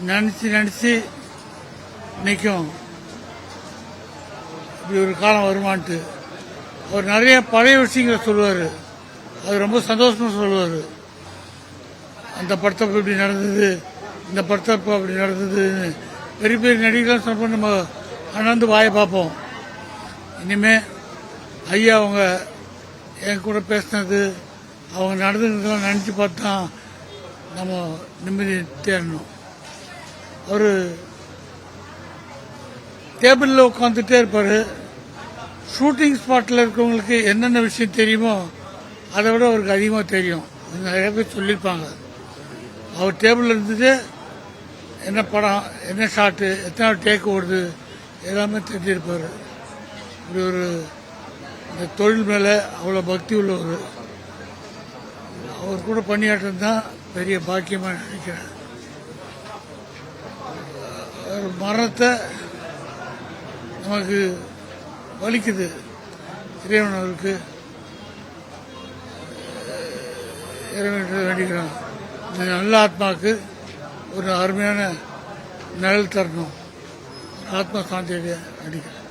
நினச்சி நிற்கும். இப்படி ஒரு காலம் வருமானட்டு அவர் நிறைய பழைய விஷயங்களை சொல்லுவார். அது ரொம்ப சந்தோஷமா சொல்லுவார். அந்த படத்தப்ப இப்படி நடந்தது, இந்த படத்தப்ப அப்படி நடந்ததுன்னு பெரிய பெரிய நடிகர்கள் சொன்ன நம்ம அண்ணாந்து வாயை பார்ப்போம். இனிமே ஐயா அவங்க என் கூட பேசினது, அவங்க நடந்ததுக்கெல்லாம் நினச்சி பார்த்தா நம்ம நிம்மதி தேடணும். அவர் டேபிளில் உட்காந்துட்டே இருப்பார். ஷூட்டிங் ஸ்பாட்டில் இருக்கவங்களுக்கு என்னென்ன விஷயம் தெரியுமோ அதை விட அவருக்கு அதிகமாக தெரியும். நிறைய பேர் சொல்லியிருப்பாங்க. அவர் டேபிளில் இருந்துட்டு என்ன படம், என்ன ஷாட்டு, எத்தனை டேக் ஓடுது எல்லாமே தெரிஞ்சிருப்பார். இப்படி ஒரு இந்த தொழில் மேலே அவ்வளோ பக்தி உள்ளவர். அவர் கூட பணியாற்றது தான் பெரிய பாக்கியமாக நினைக்கிறேன். ஒரு மரணத்தை நமக்கு வலிக்குது. இறைவன் அவருக்கு இறைவன் வேண்டிக்கிறோம். இந்த நல்ல ஆத்மாவுக்கு ஒரு அருமையான நிழல் தரணும். ஆத்மா சாந்தியை வேண்டிக்கிறேன்.